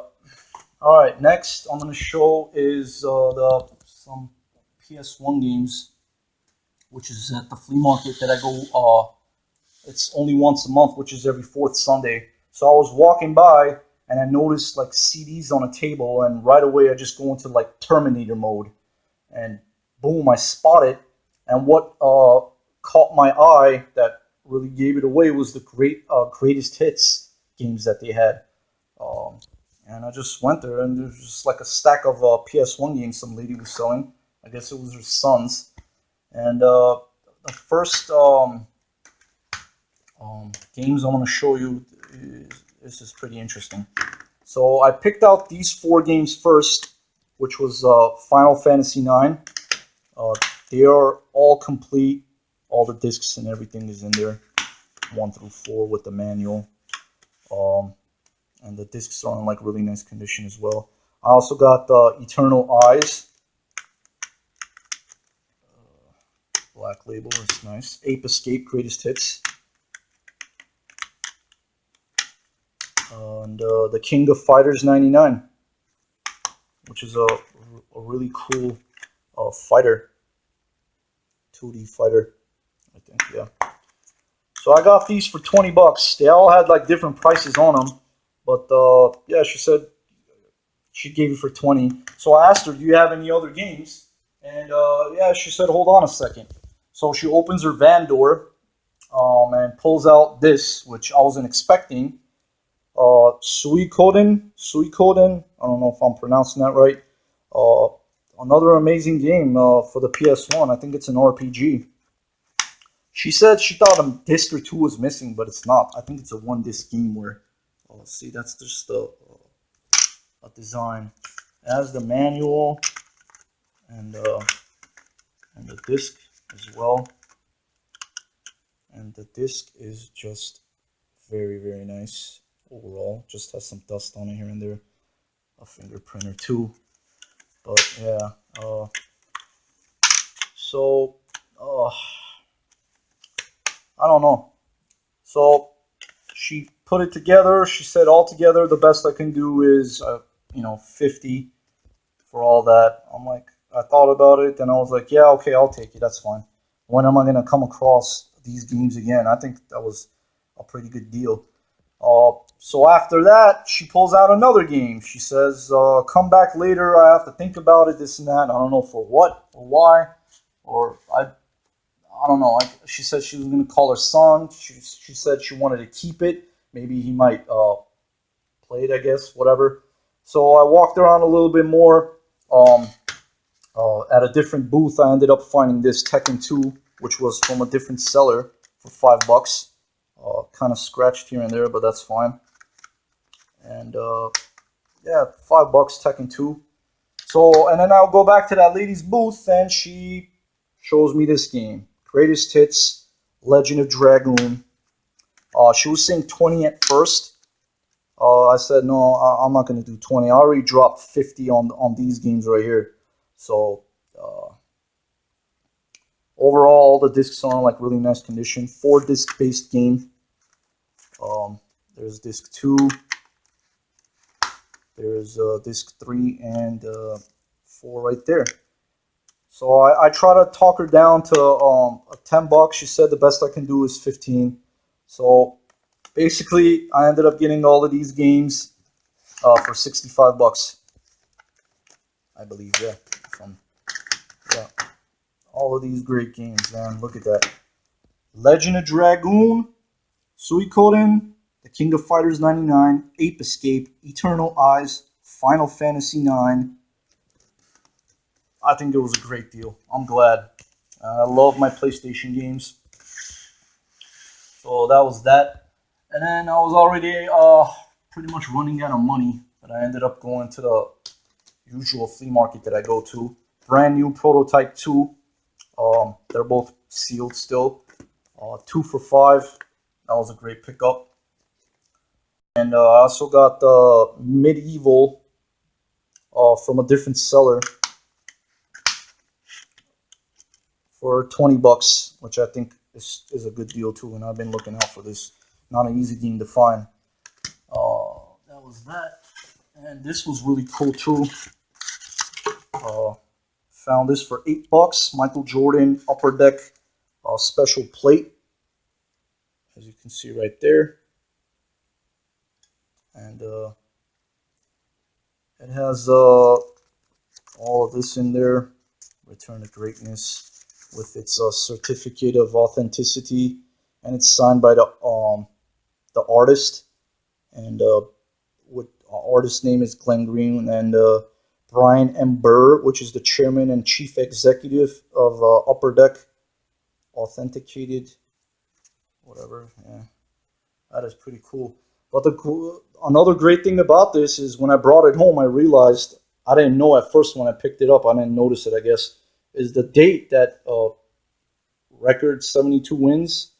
Speaker 1: All right. Next, I'm gonna show is some PS1 games, which is at the flea market that I go. It's only once a month, which is every fourth Sunday. So I was walking by and I noticed like CDs on a table, and right away I just go into like Terminator mode, and boom, I spot it. And what caught my eye that really gave it away was the greatest hits games that they had. Um, and I just went there, and there's just like a stack of PS1 games some lady was selling. I guess it was her son's. And the first games I want to show you is pretty interesting. So I picked out these 4 games first, which was Final Fantasy IX. They are all complete. All the discs and everything is in there, 1 through 4 with the manual. And the discs are in like really nice condition as well. I also got Eternal Eyes. Black label is nice. Ape Escape Greatest Hits. And the King of Fighters 99, which is a really cool fighter, 2D fighter, I think, yeah. So I got these for 20 bucks. They all had like different prices on them, but yeah, she said she gave it for 20. So I asked her, "Do you have any other games?" And yeah, she said, "Hold on a second." So she opens her van door and pulls out this, which I wasn't expecting. Suikoden. I don't know if I'm pronouncing that right. Uh, Another amazing game for the PS1. I think it's an RPG. She said she thought a disc or two was missing, but it's not. I think it's a 1 disc game where, see, that's just a design. It has the manual and the disc as well. And the disc is just very, very nice overall. Just has some dust on it here and there. A fingerprint or two. But yeah. So, I don't know. So she put it together. She said altogether the best I can do is 50 for all that. I'm like, I thought about it and I was like, yeah, okay, I'll take it. That's fine. When am I gonna come across these games again? I think that was a pretty good deal. So after that, she pulls out another game. She says, come back later. I have to think about it, this and that. I don't know for what or why, or I don't know. She said she was going to call her son. She said she wanted to keep it. Maybe he might play it, I guess, whatever. So I walked around a little bit more. At a different booth, I ended up finding this Tekken 2, which was from a different seller for $5. Kind of scratched here and there, but that's fine. And yeah, $5 Tekken 2. So, and then I'll go back to that lady's booth, and she shows me this game, Greatest Hits, Legend of Dragoon. She was saying 20 at first. I said no, I'm not gonna do 20. I already dropped 50 on these games right here. So overall, all the discs are in like really nice condition. 4-disc based game. There's disc 2. There's disc 3 and 4 right there. So I try to talk her down to $10. She said the best I can do is 15. So basically, I ended up getting all of these games for $65. I believe, yeah. Yeah. All of these great games, man. Look at that. Legend of Dragoon, Suikoden, The King of Fighters 99, Ape Escape, Eternal Eyes, Final Fantasy 9. I think it was a great deal. I'm glad. I love my PlayStation games. So that was that. And then I was already pretty much running out of money, but I ended up going to the usual flea market that I go to. Brand new Prototype 2. They're both sealed still. 2 for $5. That was a great pickup. And I also got the Medieval from a different seller for $20, which I think is a good deal too. And I've been looking out for this. Not an easy game to find. That was that. And this was really cool too. Found this for $8. Michael Jordan Upper Deck special plate, as you can see right there. And it has all of this in there. Return to Greatness with its certificate of authenticity, and it's signed by the artist. And what artist name is Glenn Green, and Brian M. Burr, which is the chairman and chief executive of Upper Deck. Authenticated, whatever. Yeah, that is pretty cool. But another great thing about this is when I brought it home, I realized I didn't know at first when I picked it up. I didn't notice it, I guess, is the date that record 72 wins,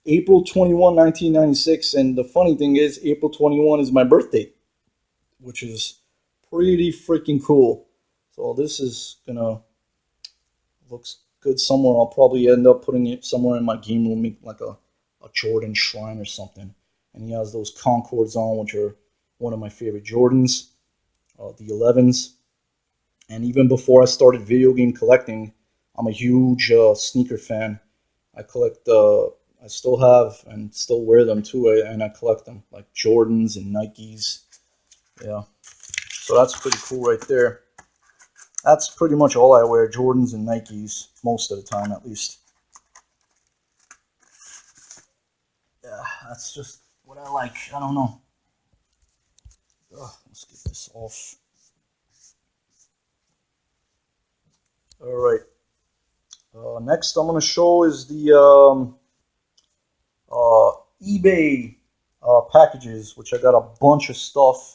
Speaker 1: April 21, 1996. And the funny thing is, April 21 is my birthday, which is pretty freaking cool. So this is gonna looks good somewhere. I'll probably end up putting it somewhere in my game room, make like a Jordan shrine or something. And he has those Concords on, which are one of my favorite Jordans, the 11s. And even before I started video game collecting, I'm a huge sneaker fan. I collect, I still have and still wear them too, and I collect them, like Jordans and Nikes. Yeah, so that's pretty cool right there. That's pretty much all I wear, Jordans and Nikes, most of the time at least. Yeah, that's just what I like. I don't know. Let's get this off. All right. Next I'm going to show is the eBay packages, which I got a bunch of stuff.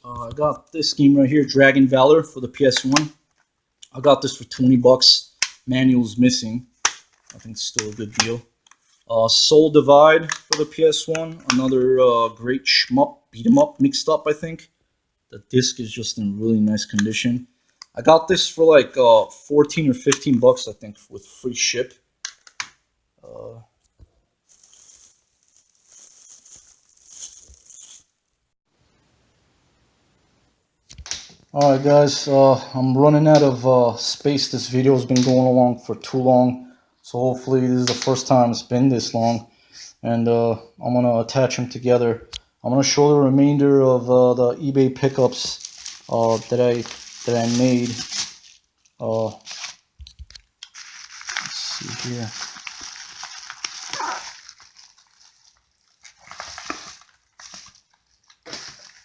Speaker 1: I got this game right here, Dragon Valor for the PS1. I got this for $20. Manual's missing. I think it's still a good deal. Soul Divide for the PS1. Another great shmup, beat 'em up, mixed up, I think. The disc is just in really nice condition. I got this for like 14 or 15 bucks, I think, with free ship. Alright guys, I'm running out of space. This video has been going along for too long, so hopefully this is the first time it's been this long. And I'm going to attach them together. I'm going to show the remainder of the eBay pickups that I made. Let's see here.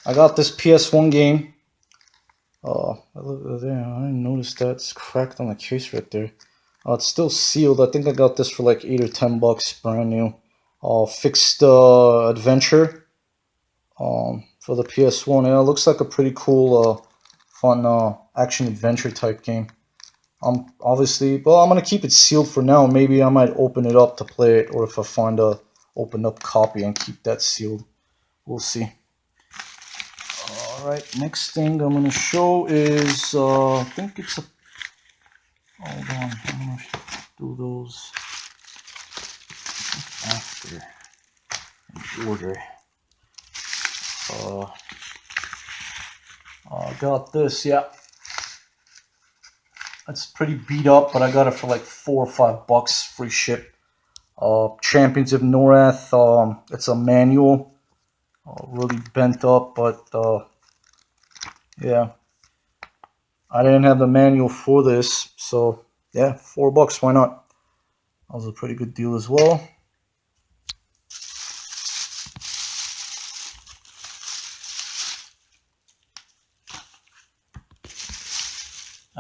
Speaker 1: I got this PS1 game. Look there. I didn't notice that. It's cracked on the case right there. It's still sealed. I think I got this for like 8 or 10 bucks, brand new. Fixed adventure. For the PS1. Yeah, it looks like a pretty cool, fun action adventure type game. Obviously, well, I'm gonna keep it sealed for now. Maybe I might open it up to play it, or if I find a opened up copy and keep that sealed, we'll see. Alright, next thing I'm gonna show is I think it's a, hold on, I'm gonna do those after in order. I got this, yeah. It's pretty beat up, but I got it for like 4 or 5 bucks, free ship. Champions of Norath. It's a manual, really bent up, but yeah, I didn't have the manual for this, so yeah, 4 bucks, why not? That was a pretty good deal as well.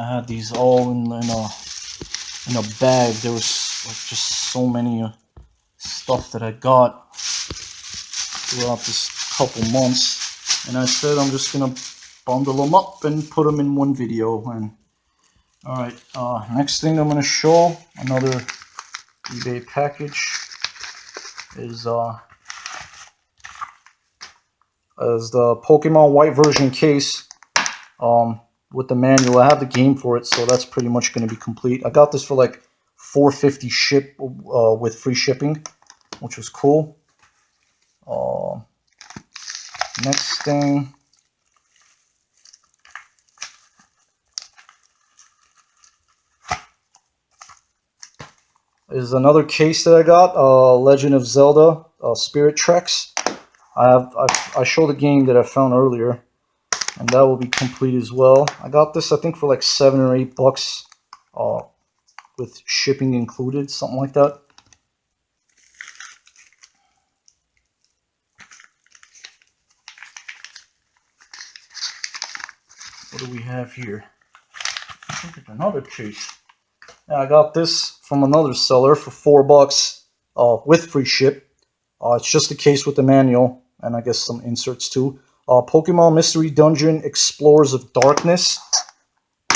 Speaker 1: I had these all in a bag. There was like just so many stuff that I got throughout this couple months, and I said I'm just gonna bundle them up and put them in one video. And all right, next thing I'm gonna show, another eBay package, is the Pokemon White version case. With the manual. I have the game for it, so that's pretty much going to be complete. I got this for like $4.50 ship with free shipping, which was cool. Next thing is another case that I got, Legend of Zelda Spirit Tracks. I showed the game that I found earlier, and that will be complete as well. I got this, I think, for like 7 or 8 bucks, with shipping included, something like that. What do we have here? I think it's another case. Yeah, I got this from another seller for 4 bucks, with free ship. It's just a case with the manual, and I guess some inserts too. Pokemon Mystery Dungeon Explorers of Darkness.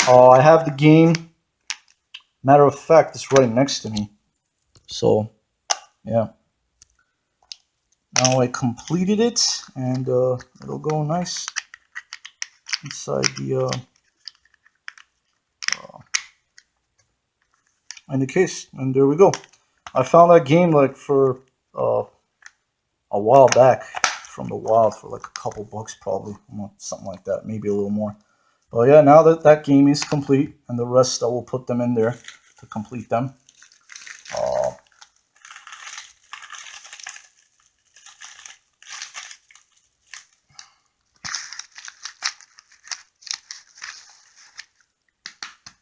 Speaker 1: I have the game. Matter of fact, it's right next to me. So, yeah. Now I completed it, and it'll go nice inside the in the case. And there we go. I found that game like for a while back from the wild for like a couple bucks, probably, something like that, maybe a little more. But yeah, now that that game is complete, and the rest I will put them in there to complete them.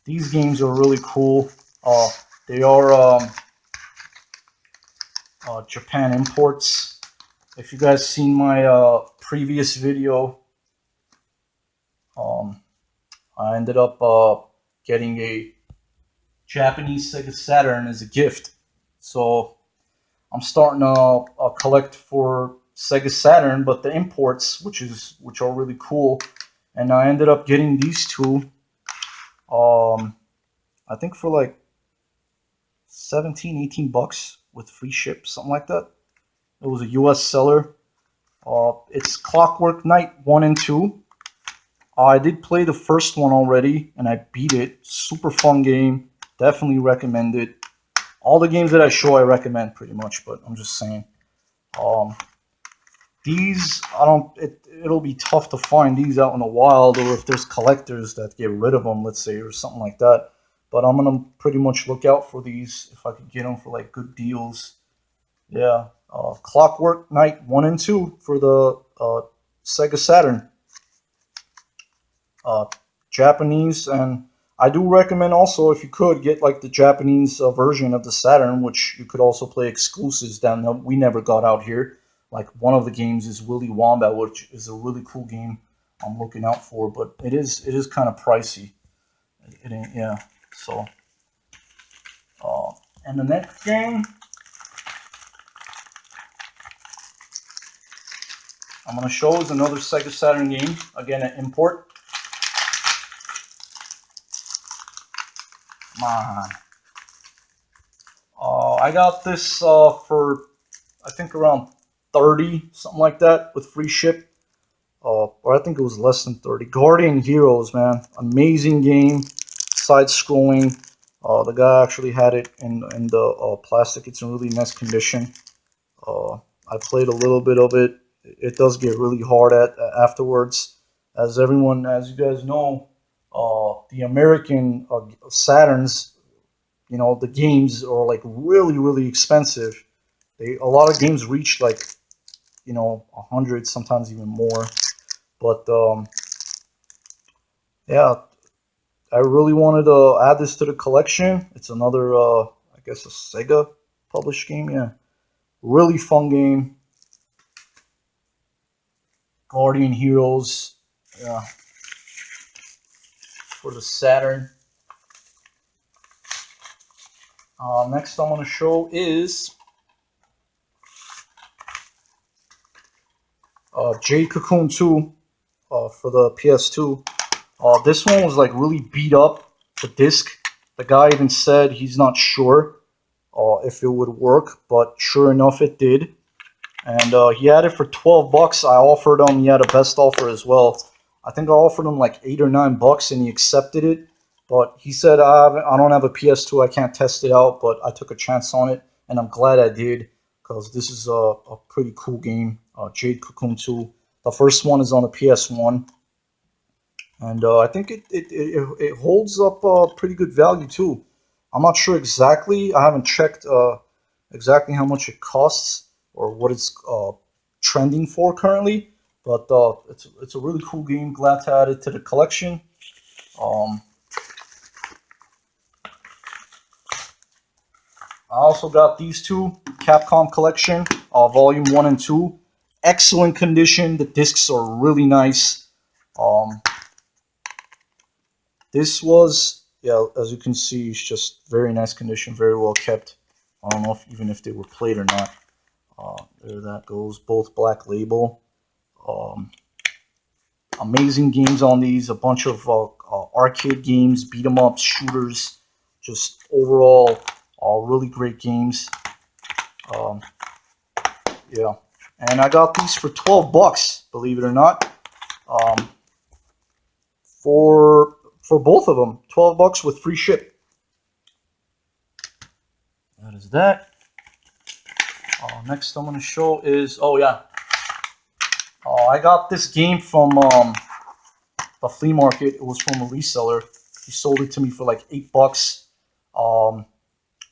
Speaker 1: These games are really cool. They are Japan imports. If you guys seen my previous video, I ended up getting a Japanese Sega Saturn as a gift. So I'm starting to collect for Sega Saturn, but the imports, which are really cool. And I ended up getting these two. I think for like 17, 18 bucks with free ship, something like that. It was a US seller. It's Clockwork Knight 1 and 2. I did play the first one already, and I beat it. Super fun game. Definitely recommend it. All the games that I show, I recommend pretty much. But I'm just saying, um, these I don't. It'll be tough to find these out in the wild, or if there's collectors that get rid of them, let's say, or something like that. But I'm gonna pretty much look out for these if I could get them for like good deals. Yeah, Clockwork Knight 1 and 2 for the Sega Saturn. Uh, Japanese, and I do recommend also if you could get like the Japanese version of the Saturn, which you could also play exclusives down there. We never got out here. Like one of the games is Willy Wombat, which is a really cool game I'm looking out for, but it is kind of pricey. It ain't, yeah. So, uh, and the next game I'm gonna show is another Sega Saturn game. Again, an import. Come on. I got this for I think around 30, something like that, with free ship. Or I think it was less than 30. Guardian Heroes, man, amazing game, side scrolling. The guy actually had it in the plastic. It's in really nice condition. I played a little bit of it. It does get really hard at afterwards, as you guys know, the American Saturns, the games are like really, really expensive. A lot of games reach like 100, sometimes even more. But yeah, I really wanted to add this to the collection. It's another, I guess, a Sega published game. Yeah, really fun game. Guardian Heroes. Yeah, for the Saturn. Next I'm going to show is Jade Cocoon 2 for the PS2. This one was like really beat up, the disc. The guy even said he's not sure if it would work, but sure enough it did. And he had it for $12. I offered him, he had a best offer as well. I think I offered him like $8 or $9 and he accepted it. But he said, I don't have a PS2, I can't test it out, but I took a chance on it, and I'm glad I did, because this is a pretty cool game, Jade Cocoon 2. The first one is on the PS1, and I think it holds up pretty good value too. I'm not sure exactly, I haven't checked exactly how much it costs or what it's trending for currently, but it's a really cool game. Glad to add it to the collection. I also got these two, Capcom Collection, Volume 1 and 2. Excellent condition. The discs are really nice. This was, yeah, as you can see, it's just very nice condition, very well kept. I don't know even if they were played or not. There that goes. Both black label. Amazing games on these. A bunch of arcade games, beat 'em ups, shooters. Just overall, all really great games. Yeah, and I got these for $12, believe it or not. For both of them, $12 with free ship. That is that. Next I'm going to show is, oh yeah, I got this game from the flea market. It was from a reseller. He sold it to me for like $8.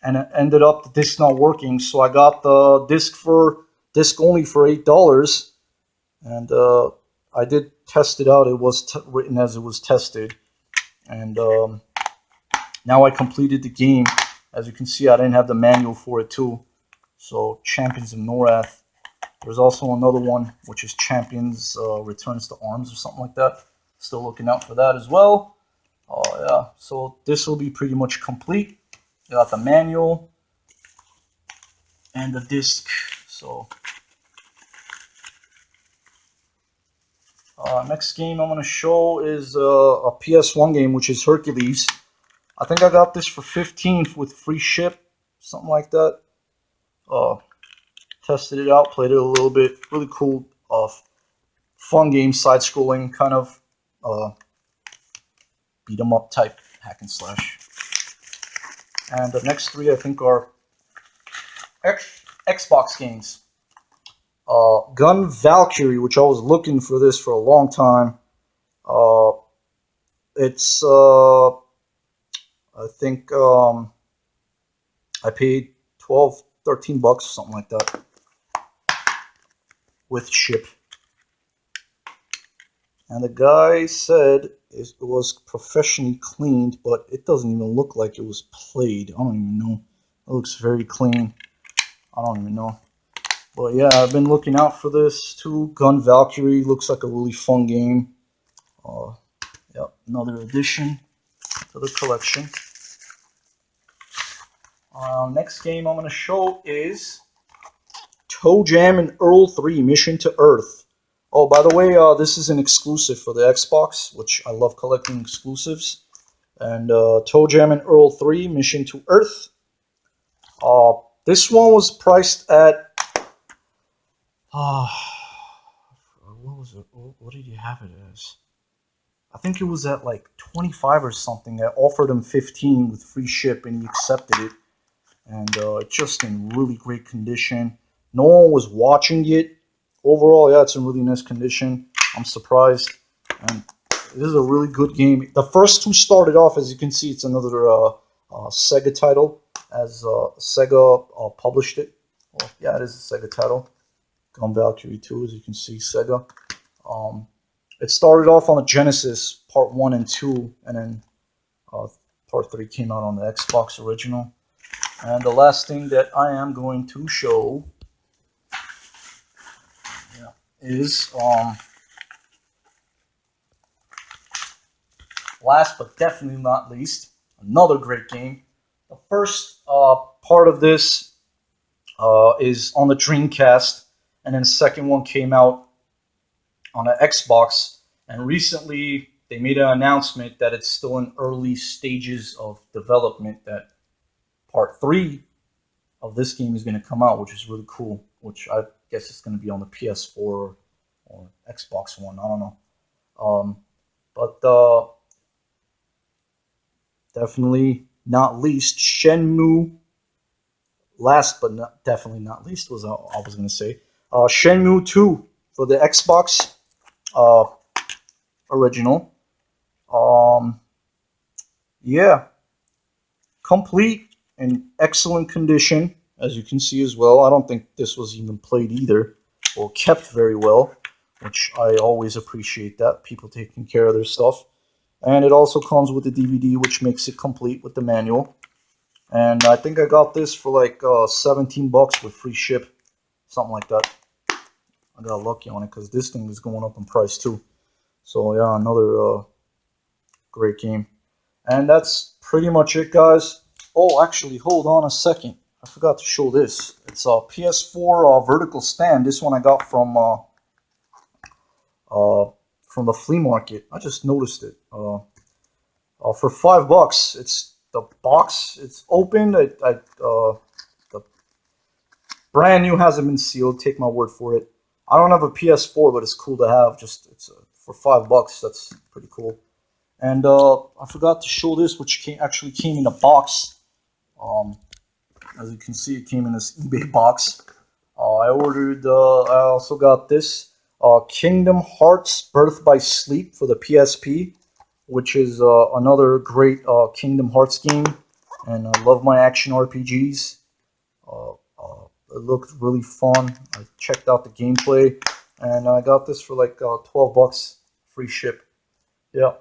Speaker 1: And it ended up the disc not working, so I got the disc only for $8, and I did test it out. It was written as it was tested, and now I completed the game. As you can see, I didn't have the manual for it too. So Champions of Norath. There's also another one, which is Champions Returns to Arms or something like that. Still looking out for that as well. Yeah, so this will be pretty much complete. You got the manual and the disc. So next game I'm going to show is a PS1 game, which is Hercules. I think I got this for $15 with free ship, something like that. Tested it out, played it a little bit. Really cool, fun game, side-scrolling kind of. beat 'em up type hack and slash. And the next three I think are Xbox games. Gun Valkyrie, which I was looking for this for a long time. It's I think I paid 12, 13 bucks, something like that, with ship. And the guy said it was professionally cleaned, but it doesn't even look like it was played. I don't even know. It looks very clean. I don't even know. But yeah, I've been looking out for this too. Gun Valkyrie looks like a really fun game. Yep, another addition to the collection. Next game I'm going to show is ToeJam and Earl 3 Mission to Earth. Oh, by the way, this is an exclusive for the Xbox, which I love collecting exclusives. And ToeJam and Earl 3 Mission to Earth. This one was priced at... what was it? What did you have it as? I think it was at like 25 or something. I offered him 15 with free ship, and he accepted it. And it's just in really great condition. No one was watching it. Overall, yeah, it's in really nice condition. I'm surprised. And this is a really good game. The first two started off, as you can see, it's another Sega title, as Sega published it. Well, yeah, it is a Sega title. Gun Valkyrie 2, as you can see, Sega. It started off on the Genesis, Part 1 and 2, and then Part 3 came out on the Xbox original. And the last thing that I am going to show is, last but definitely not least, another great game. The first part of this is on the Dreamcast, and then the second one came out on the Xbox. And recently, they made an announcement that it's still in early stages of development, that Part 3 of this game is going to come out, which is really cool, which I guess it's going to be on the PS4 or Xbox One. I don't know. But definitely not least, Shenmue. Last but definitely not least was I was going to say Shenmue 2 for the Xbox original. Yeah, complete in excellent condition, as you can see as well. I don't think this was even played either, or kept very well, which I always appreciate that, people taking care of their stuff. And it also comes with the DVD, which makes it complete with the manual. And I think I got this for like 17 bucks with free ship, something like that. I got lucky on it because this thing is going up in price too. So yeah, another great game. And that's pretty much it, guys. Oh, actually, hold on a second. I forgot to show this. It's a PS4 vertical stand. This one I got from the flea market. I just noticed it. For $5. It's the box. It's open. The brand new, hasn't been sealed. Take my word for it. I don't have a PS4, but it's cool to have. Just it's for $5. That's pretty cool. And I forgot to show this, which actually came in a box. As you can see, it came in this eBay box. I ordered. I also got this Kingdom Hearts: Birth by Sleep for the PSP, which is another great Kingdom Hearts game. And I love my action RPGs. It looked really fun. I checked out the gameplay, and I got this for like 12 bucks, free ship. Yeah.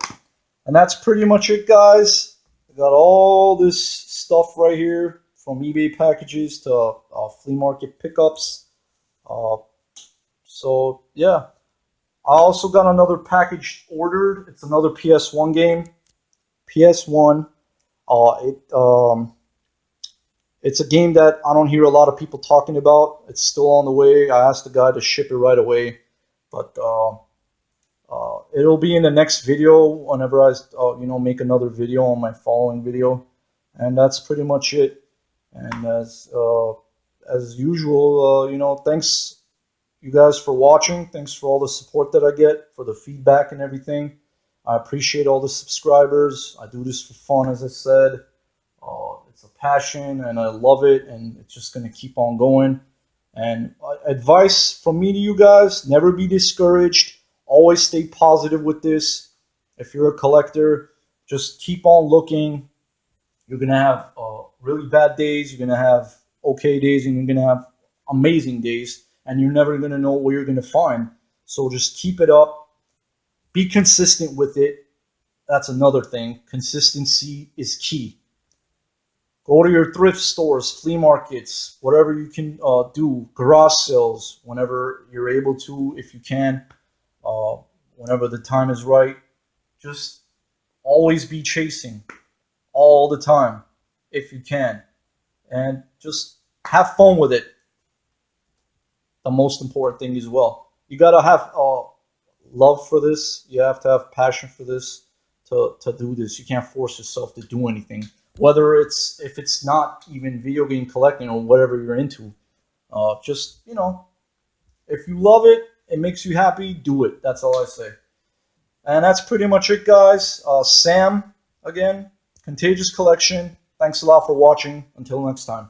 Speaker 1: And that's pretty much it, guys. I got all this stuff right here, from eBay packages to flea market pickups. So, yeah. I also got another package ordered. It's another PS1 game. PS1. It's a game that I don't hear a lot of people talking about. It's still on the way. I asked the guy to ship it right away. But it'll be in the next video whenever I make another video on my following video. And that's pretty much it. And as usual, thanks you guys for watching. Thanks for all the support that I get, for the feedback and everything. I appreciate all the subscribers. I do this for fun, as I said. It's a passion, and I love it, and it's just going to keep on going. And advice from me to you guys: never be discouraged. Always stay positive with this. If you're a collector, just keep on looking. You're going to have really bad days. You're going to have okay days, and you're going to have amazing days. And you're never going to know what you're going to find. So just keep it up. Be consistent with it. That's another thing. Consistency is key. Go to your thrift stores, flea markets, whatever you can do, garage sales, whenever you're able to, if you can, uh, whenever the time is right. Just always be chasing all the time if you can. And just have fun with it. The most important thing as well. You got to have love for this. You have to have passion for this to do this. You can't force yourself to do anything. Whether it's if it's not even video game collecting or whatever you're into, just if you love it, it makes you happy. Do it. That's all I say. And that's pretty much it, guys. Sam again, Contagious Collection. Thanks a lot for watching. Until next time.